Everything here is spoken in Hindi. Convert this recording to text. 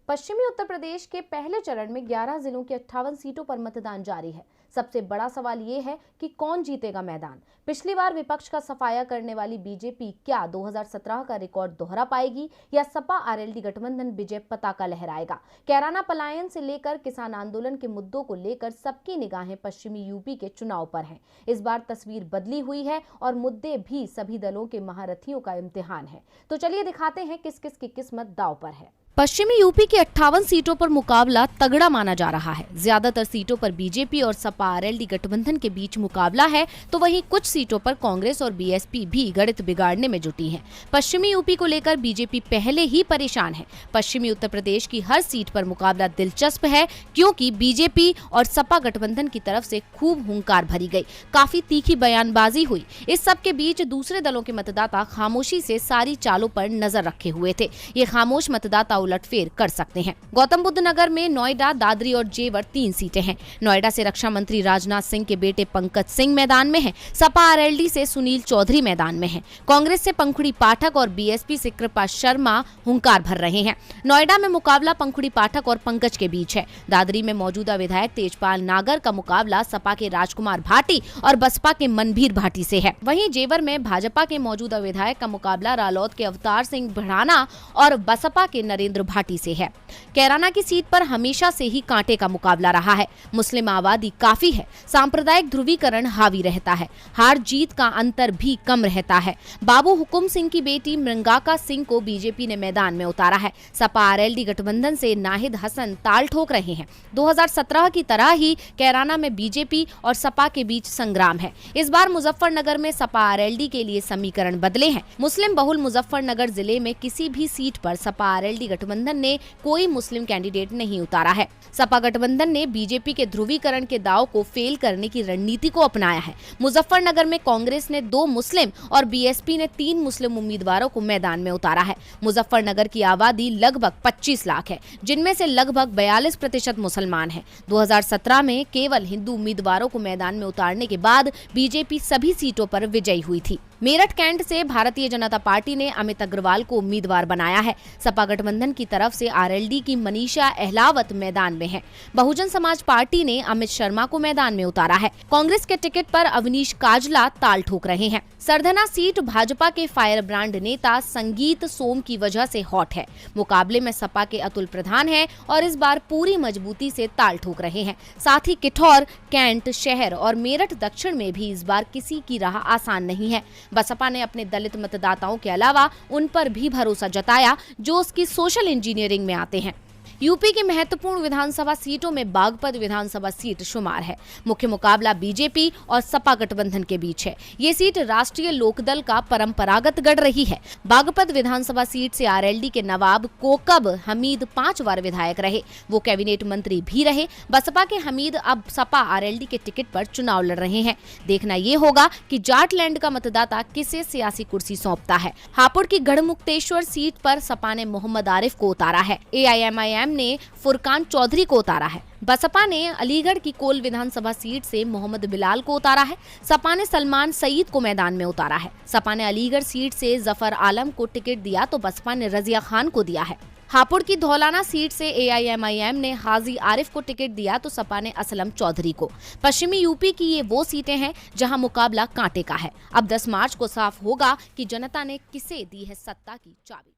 पश्चिमी उत्तर प्रदेश के पहले चरण में 11 जिलों की 58 सीटों पर मतदान जारी है। सबसे बड़ा सवाल ये है कि कौन जीतेगा मैदान। पिछली बार विपक्ष का सफाया करने वाली बीजेपी क्या 2017 का रिकॉर्ड दोहरा पाएगी या सपा आरएलडी गठबंधन विजय पताका लहराएगा। कैराना पलायन से लेकर किसान आंदोलन के मुद्दों को लेकर सबकी निगाहें पश्चिमी यूपी के चुनाव पर हैं। इस बार तस्वीर बदली हुई है और मुद्दे भी सभी दलों के महारथियों का इम्तिहान है। तो चलिए दिखाते हैं किस किस की किस्मत दांव पर है। पश्चिमी यूपी की 58 सीटों पर मुकाबला तगड़ा माना जा रहा है। ज्यादातर सीटों पर बीजेपी और सपा आरएलडी गठबंधन के बीच मुकाबला है, तो वहीं कुछ सीटों पर कांग्रेस और बीएसपी भी गणित बिगाड़ने में जुटी है। पश्चिमी यूपी को लेकर बीजेपी पहले ही परेशान है। पश्चिमी उत्तर प्रदेश की हर सीट पर मुकाबला दिलचस्प है, क्योंकि बीजेपी और सपा गठबंधन की तरफ से खूब हुंकार भरी गई, काफी तीखी बयानबाजी हुई। इस सब के बीच दूसरे दलों के मतदाता खामोशी से सारी चालों पर नजर रखे हुए थे। ये खामोश मतदाता उलटफेर कर सकते हैं। गौतम बुद्ध नगर में नोएडा, दादरी और जेवर 3 सीटें हैं। नोएडा से रक्षा मंत्री राजनाथ सिंह के बेटे पंकज सिंह मैदान में हैं। सपा आरएलडी से सुनील चौधरी मैदान में हैं। कांग्रेस से पंखुड़ी पाठक और बीएसपी से कृपा शर्मा हुंकार भर रहे हैं। नोएडा में मुकाबला पंखुड़ी पाठक और पंकज के बीच है। दादरी में मौजूदा विधायक तेजपाल नागर का मुकाबला सपा के राजकुमार भाटी और बसपा के मनभीर भाटी से है। वहीं जेवर में भाजपा के मौजूदा विधायक का मुकाबला रालोद के अवतार सिंह भड़ाना और बसपा के नरेंद्र भाटी से है। कैराना की सीट पर हमेशा से ही कांटे का मुकाबला रहा है। मुस्लिम आबादी काफी है, सांप्रदायिक ध्रुवीकरण हावी रहता है, हार जीत का अंतर भी कम रहता है। बाबू हुकुम सिंह की बेटी मृंगाका सिंह को बीजेपी ने मैदान में उतारा है। सपा आरएलडी गठबंधन से नाहिद हसन ताल ठोक रहे हैं। 2017 की तरह ही कैराना में बीजेपी और सपा के बीच संग्राम है। इस बार मुजफ्फरनगर में सपा आरएलडी के लिए समीकरण बदले हैं। मुस्लिम बहुल मुजफ्फरनगर जिले में किसी भी सीट पर सपा आरएलडी गठबंधन ने कोई मुस्लिम कैंडिडेट नहीं उतारा है। सपा गठबंधन ने बीजेपी के ध्रुवीकरण के दाव को फेल करने की रणनीति को अपनाया है। मुजफ्फरनगर में कांग्रेस ने 2 मुस्लिम और बीएसपी ने 3 मुस्लिम उम्मीदवारों को मैदान में उतारा है। मुजफ्फरनगर की आबादी लगभग 25 लाख है, जिनमें से लगभग 42% मुसलमान हैं। 2017 में केवल हिंदू उम्मीदवारों को मैदान में उतारने के बाद बीजेपी सभी सीटों पर विजयी हुई थी। मेरठ कैंट से भारतीय जनता पार्टी ने अमित अग्रवाल को उम्मीदवार बनाया है। सपा गठबंधन की तरफ से आरएलडी की मनीषा अहलावत मैदान में है। बहुजन समाज पार्टी ने अमित शर्मा को मैदान में उतारा है। कांग्रेस के टिकट पर अवनीश काजला ताल ठोक रहे हैं। सरधना सीट भाजपा के फायर ब्रांड नेता संगीत सोम की वजह से हॉट है। मुकाबले में सपा के अतुल प्रधान हैं और इस बार पूरी मजबूती से ताल ठोक रहे हैं। साथ ही किठौर, कैंट शहर और मेरठ दक्षिण में भी इस बार किसी की राह आसान नहीं है। बसपा ने अपने दलित मतदाताओं के अलावा उन पर भी भरोसा जताया जो उसकी सोशल इंजीनियरिंग में आते हैं। यूपी की महत्वपूर्ण विधानसभा सीटों में बागपत विधानसभा सीट शुमार है। मुख्य मुकाबला बीजेपी और सपा गठबंधन के बीच है। ये सीट राष्ट्रीय लोकदल का परंपरागत गढ़ रही है। बागपत विधानसभा सीट से आरएलडी के नवाब कोकब हमीद 5 बार विधायक रहे। वो कैबिनेट मंत्री भी रहे। बसपा के हमीद अब सपा आरएलडी के टिकट पर चुनाव लड़ रहे हैं। देखना ये होगा कि जाटलैंड का मतदाता किसे सियासी कुर्सी सौंपता है। हापुड़ की गढ़मुक्तेश्वर सीट पर सपा ने मोहम्मद आरिफ को उतारा है। एआईएमआईएम ने फुरकान चौधरी को उतारा है। बसपा ने अलीगढ़ की कोल विधानसभा सीट से मोहम्मद बिलाल को उतारा है। सपा ने सलमान सईद को मैदान में उतारा है। सपा ने अलीगढ़ सीट से जफर आलम को टिकट दिया तो बसपा ने रजिया खान को दिया है। हापुड़ की धौलाना सीट से एआईएमआईएम ने हाजी आरिफ को टिकट दिया तो सपा ने असलम चौधरी को। पश्चिमी यूपी की ये वो सीटें हैं जहां मुकाबला कांटे का है। अब 10 मार्च को साफ होगा कि जनता ने किसे दी है सत्ता की चाबी।